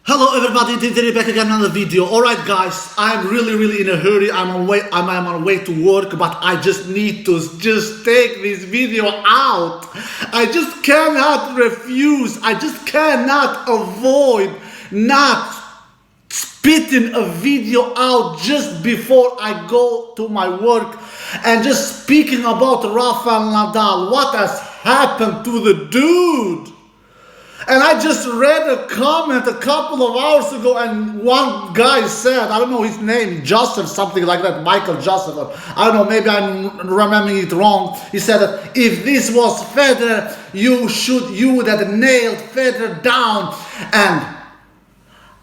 Hello everybody, Taylor back again on another video. Alright guys, I'm really in a hurry. I'm on way to work, but I just need to take this video out. I just cannot refuse. I just cannot avoid not spitting a video out just before I go to my work and just speaking about Rafael Nadal. What has happened to the dude? And I just read a comment a couple of hours ago, and one guy said, I don't know his name, Joseph, something like that, Michael Joseph, I don't know, maybe I'm remembering it wrong. He said that if this was Federer, you would have nailed Federer down. And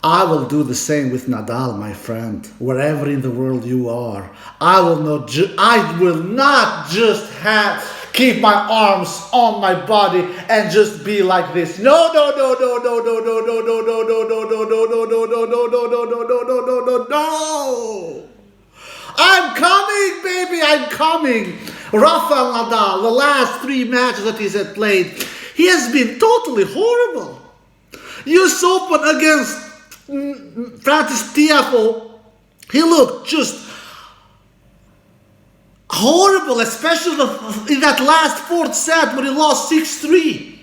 I will do the same with Nadal, my friend, wherever in the world you are. I will not just keep my arms on my body and just be like this. No. I'm coming, baby, I'm coming. Rafael Nadal, the last 3 matches that he's played, he has been totally horrible. US Open against Francis Tiafoe, he looked just horrible, especially in that last 4th set where he lost 6-3.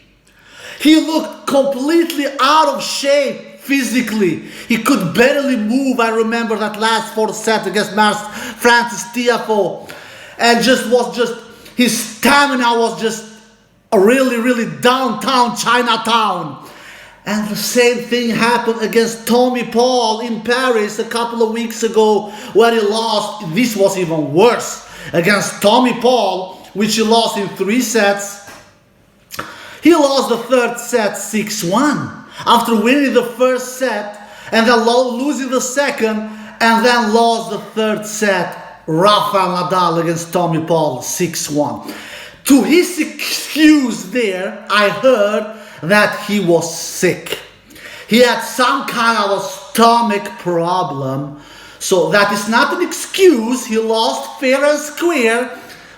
He looked completely out of shape physically. He could barely move. I remember that last 4th set against Francis Tiafoe, and his stamina was just really downtown Chinatown. And the same thing happened against Tommy Paul in Paris a couple of weeks ago, where he lost. This was even worse. Against Tommy Paul, which he lost in 3 sets. He lost the 3rd set 6-1 after winning the 1st set and then losing the 2nd, and then lost the 3rd set, Rafael Nadal against Tommy Paul 6-1. To his excuse there, I heard that he was sick. He had some kind of a stomach problem. So that is not an excuse. He lost fair and square,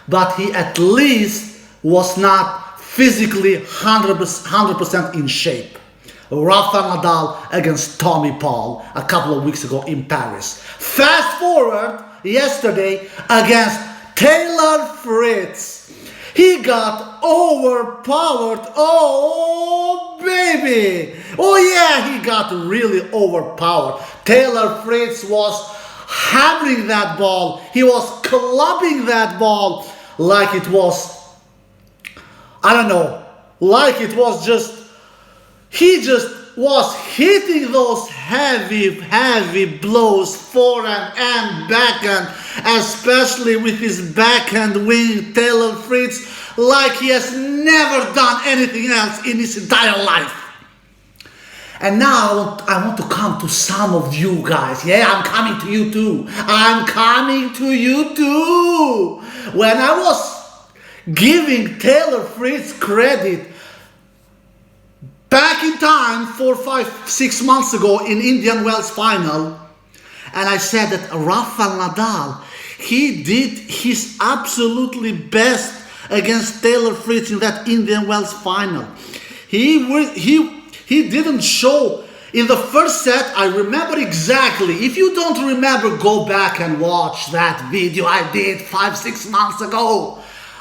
but he at least was not physically 100% in shape. Rafael Nadal against Tommy Paul a couple of weeks ago in Paris. Fast forward yesterday against Taylor Fritz. He got overpowered. Oh, baby. Oh, yeah, he got really overpowered. Taylor Fritz was hammering that ball. He was clubbing that ball like it was, I don't know, like it was just, he just was hitting those heavy blows, forehand and backhand, especially with his backhand wing, Taylor Fritz, like he has never done anything else in his entire life. And now I want to come to some of you guys. Yeah, I'm coming to you too. I'm coming to you too. When I was giving Taylor Fritz credit back in time, 4, 5, 6 months ago in Indian Wells final, and I said that Rafael Nadal, he did his absolutely best against Taylor Fritz in that Indian Wells final. He didn't show in the 1st set. I remember exactly. If you don't remember, go back and watch that video I did 5, 6 months ago.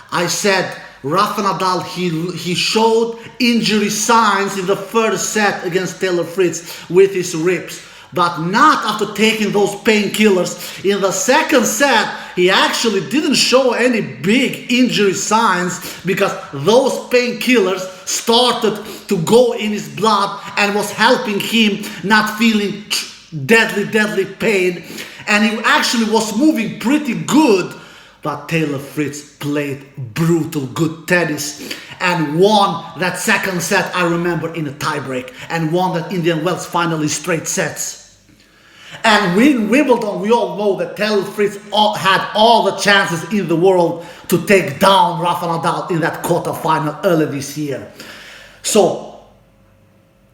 I said Rafael Nadal, he showed injury signs in the 1st set against Taylor Fritz with his ribs, but not after taking those painkillers. In the 2nd set, he actually didn't show any big injury signs because those painkillers started to go in his blood and was helping him not feeling deadly pain. And he actually was moving pretty good. But Taylor Fritz played brutal good tennis and won that 2nd set, I remember, in a tiebreak, and won that Indian Wells final in straight sets. And in Wimbledon, we all know that Taylor Fritz had all the chances in the world to take down Rafael Nadal in that quarterfinal early this year. So,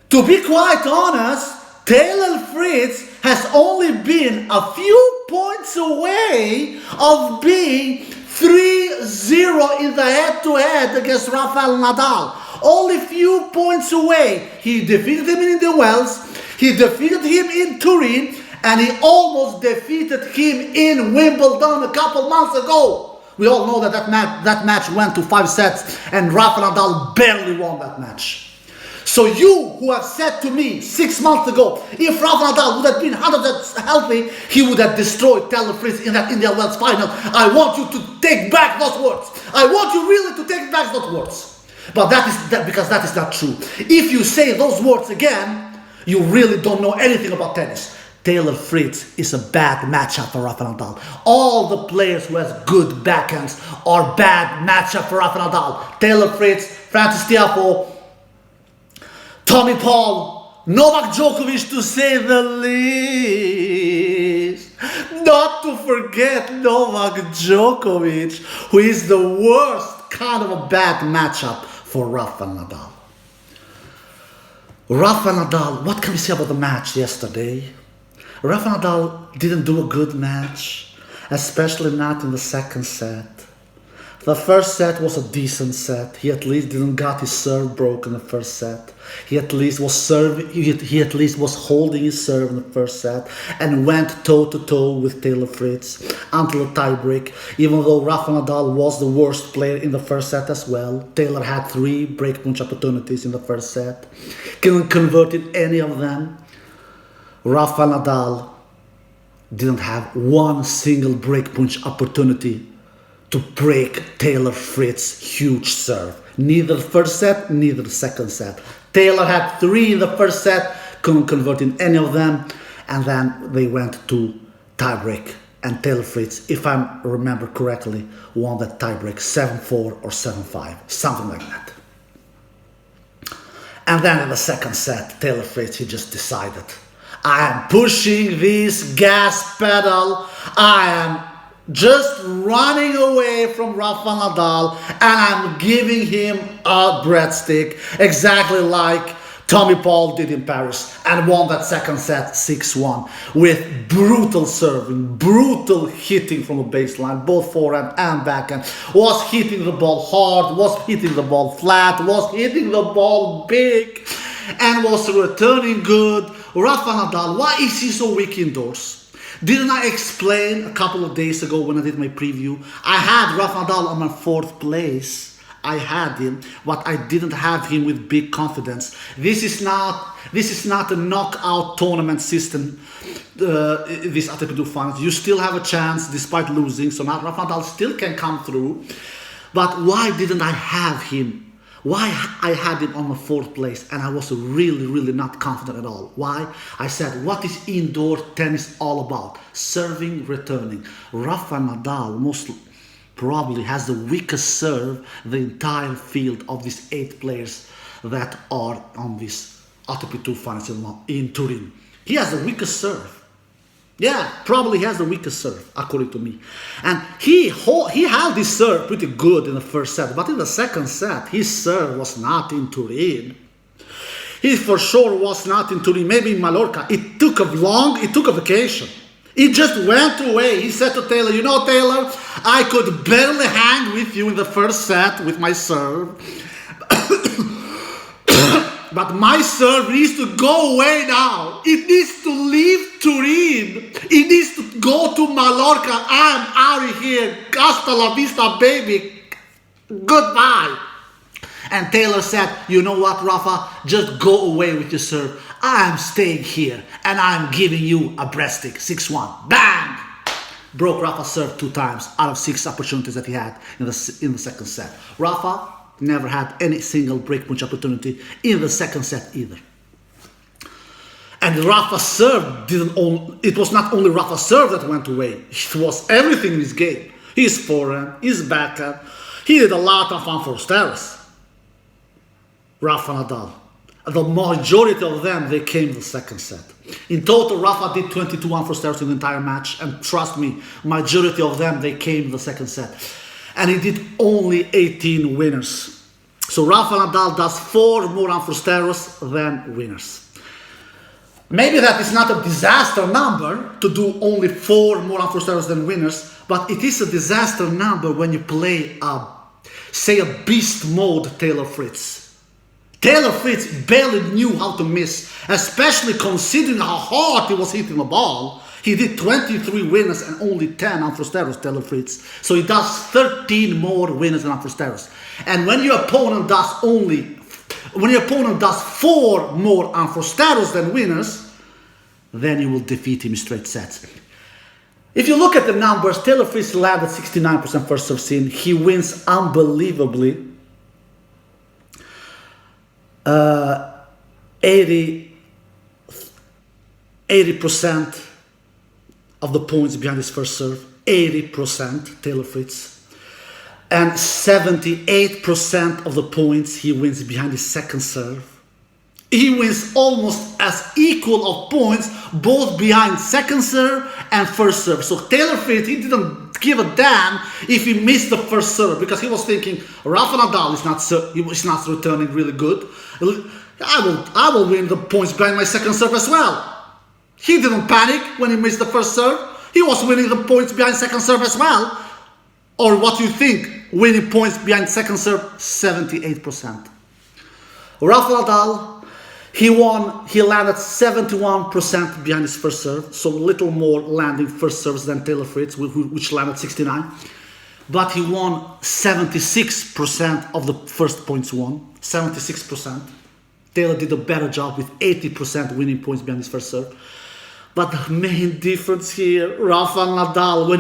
to be quite honest, Taylor Fritz has only been a few points away of being 3-0 in the head-to-head against Rafael Nadal. Only few points away. He defeated him in the Wells. He defeated him in Turin, and he almost defeated him in Wimbledon a couple months ago. We all know that that match went to 5 sets, and Rafael Nadal barely won that match. So you who have said to me 6 months ago, if Rafael Nadal would have been 100% healthy, he would have destroyed Taylor Fritz in that Indian Wells final. I want you to take back those words. I want you really to take back those words. But because that is not true. If you say those words again, you really don't know anything about tennis. Taylor Fritz is a bad matchup for Rafael Nadal. All the players who has good backhands are bad matchup for Rafael Nadal. Taylor Fritz, Frances Tiafoe, Tommy Paul, Novak Djokovic, to say the least. Not to forget Novak Djokovic, who is the worst kind of a bad matchup for Rafael Nadal. Rafael Nadal, what can we say about the match yesterday? Rafael Nadal didn't do a good match, especially not in the second set. The first set was a decent set. He at least didn't got his serve broken in the first set. He at least was serving. He at least was holding his serve in the first set and went toe to toe with Taylor Fritz until a tiebreak. Even though Rafael Nadal was the worst player in the first set as well, Taylor had 3 breakpoint opportunities in the first set. Couldn't convert any of them. Rafael Nadal didn't have one single breakpoint opportunity to break Taylor Fritz's huge serve. Neither the first set, neither the second set. Taylor had 3 in the first set, couldn't convert in any of them, and then they went to tiebreak. And Taylor Fritz, if I remember correctly, won that tiebreak 7-4 or 7-5, something like that. And then in the second set, Taylor Fritz, he just decided, I am pushing this gas pedal, I am just running away from Rafael Nadal, and I'm giving him a breadstick, exactly like Tommy Paul did in Paris, and won that second set 6-1 with brutal serving, brutal hitting from the baseline, both forehand and backhand. Was hitting the ball hard, was hitting the ball flat, was hitting the ball big, and was returning good. Rafael Nadal, why is he so weak indoors? Didn't I explain a couple of days ago when I did my preview? I had Rafael Nadal on my 4th place. I had him, but I didn't have him with big confidence. This is not a knockout tournament system, this ATP Finals. You still have a chance despite losing, so now Rafael Nadal still can come through. But why didn't I have him? Why I had him on the 4th place and I was really not confident at all. Why? I said, what is indoor tennis all about? Serving, returning. Rafael Nadal most probably has the weakest serve the entire field of these 8 players that are on this ATP Finals in Turin. He has the weakest serve. Yeah, probably has the weakest serve, according to me. And he held his serve pretty good in the first set, but in the second set, his serve was not in Turin. He for sure was not in Turin, maybe in Mallorca. It took a vacation. He just went away. He said to Taylor, you know, Taylor, I could barely hang with you in the first set with my serve. But my serve needs to go away now. It needs to leave Turin. It needs to go to Mallorca. I'm out of here. Hasta la vista, baby. Goodbye. And Taylor said, you know what, Rafa? Just go away with your serve. I'm staying here and I'm giving you a breaststroke. 6-1. Bang! Broke Rafa's serve 2 times out of 6 opportunities that he had in the second set. Rafa never had any single breakpoint opportunity in the second set either. And Rafa's serve it was not only Rafa's serve that went away, it was everything in his game. His forehand, his backhand. He did a lot of unforced errors. Rafael Nadal. The majority of them, they came in the second set. In total, Rafa did 22 unforced errors in the entire match, and trust me, majority of them, they came in the second set. And he did only 18 winners. So Rafael Nadal does 4 more unforced errors than winners. Maybe that is not a disaster number to do only 4 more unforced errors than winners, but it is a disaster number when you play say a beast mode Taylor Fritz. Taylor Fritz barely knew how to miss, especially considering how hard he was hitting the ball. He did 23 winners and only 10 unforced errors, Taylor Fritz. So he does 13 more winners and unforced errors. And when your opponent does 4 more unforced errors than winners, then you will defeat him in straight sets. If you look at the numbers, Taylor Fritz landed 69% first serve in. He wins unbelievably 80% of the points behind his first serve. 80%, Taylor Fritz. And 78% of the points he wins behind his second serve. He wins almost as equal of points both behind second serve and first serve. So Taylor Fritz, he didn't give a damn if he missed the first serve, because he was thinking Rafael Nadal is not returning really good. I will win the points behind my second serve as well. He didn't panic when he missed the first serve. He was winning the points behind second serve as well. Or what do you think? Winning points behind second serve, 78%. Rafael Nadal, he landed 71% behind his first serve, so a little more landing first serves than Taylor Fritz, which landed 69. But he won 76% of the first points won, 76%. Taylor did a better job with 80% winning points behind his first serve. But the main difference here, Rafael Nadal, when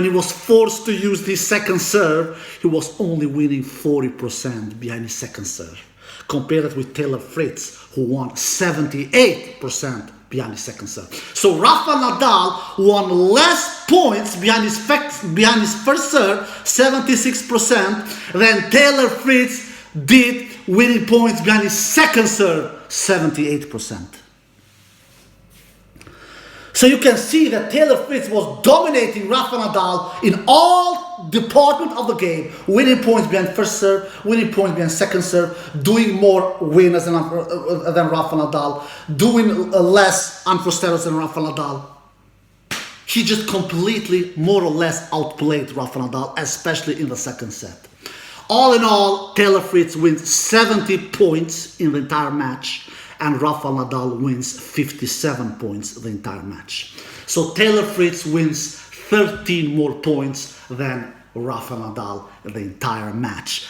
he was forced to use his second serve, he was only winning 40% behind his second serve. Compare that with Taylor Fritz, who won 78% behind his second serve. So Rafael Nadal won less points behind his first serve, 76%, than Taylor Fritz did winning points behind his second serve, 78%. So you can see that Taylor Fritz was dominating Rafael Nadal in all departments of the game. Winning points behind first serve, winning points behind second serve, doing more winners than Rafael Nadal, doing less unforced errors than Rafael Nadal. He just completely, more or less, outplayed Rafael Nadal, especially in the second set. All in all, Taylor Fritz wins 70 points in the entire match, and Rafael Nadal wins 57 points the entire match. So Taylor Fritz wins 13 more points than Rafael Nadal the entire match.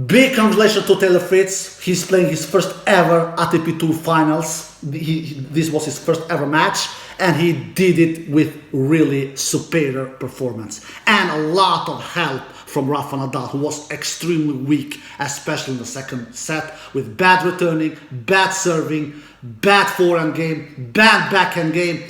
Big congratulations to Taylor Fritz. He's playing his first ever ATP Tour Finals. This was his first ever match, and he did it with really superior performance and a lot of help from Rafael Nadal, who was extremely weak, especially in the second set, with bad returning, bad serving, bad forehand game, bad backhand game,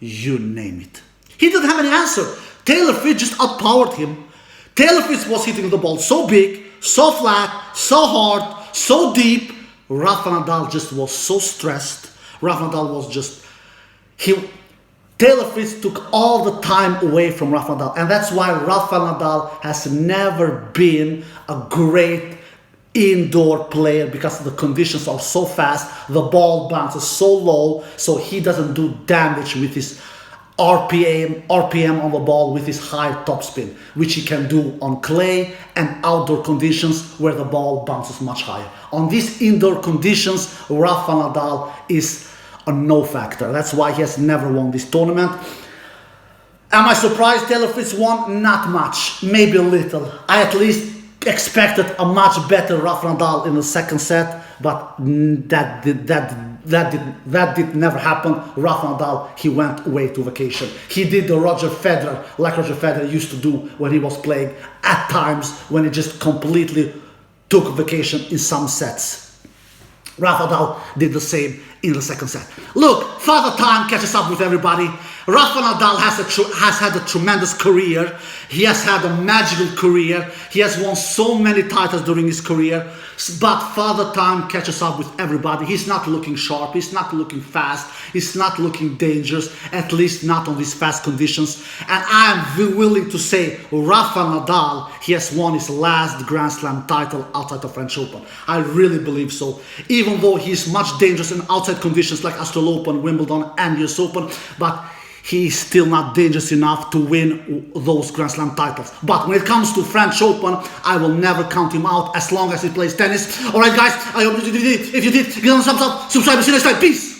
you name it. He didn't have any answer. Taylor Fritz just outpowered him. Taylor Fritz was hitting the ball so big, so flat, so hard, so deep. Rafael Nadal just was so stressed. Rafael Nadal was just... Taylor Fritz took all the time away from Rafael Nadal, and that's why Rafael Nadal has never been a great indoor player, because the conditions are so fast, the ball bounces so low, so he doesn't do damage with his RPM on the ball with his high topspin, which he can do on clay and outdoor conditions where the ball bounces much higher. On these indoor conditions, Rafael Nadal is a no factor. That's why he has never won this tournament. Am I surprised Taylor Fritz won? Not much, maybe a little. I at least expected a much better Rafael Nadal in the second set, but that did never happen. Rafael Nadal, he went away to vacation. He did the Roger Federer, like Roger Federer used to do when he was playing at times, when he just completely took vacation in some sets. Rafael Nadal did the same in the second set. Look, Father Time catches up with everybody. Rafael Nadal has had a tremendous career. He has had a magical career. He has won so many titles during his career. But Father Time catches up with everybody. He's not looking sharp. He's not looking fast. He's not looking dangerous. At least not on these fast conditions. And I'm willing to say Rafael Nadal, he has won his last Grand Slam title outside the French Open. I really believe so. Even though he's much dangerous in outside conditions like Australian Open, Wimbledon and US Open. But he's still not dangerous enough to win those Grand Slam titles. But when it comes to French Open, I will never count him out as long as he plays tennis. Alright guys, I hope you did. If you did, give us a thumbs up, subscribe, and see you next time. Peace!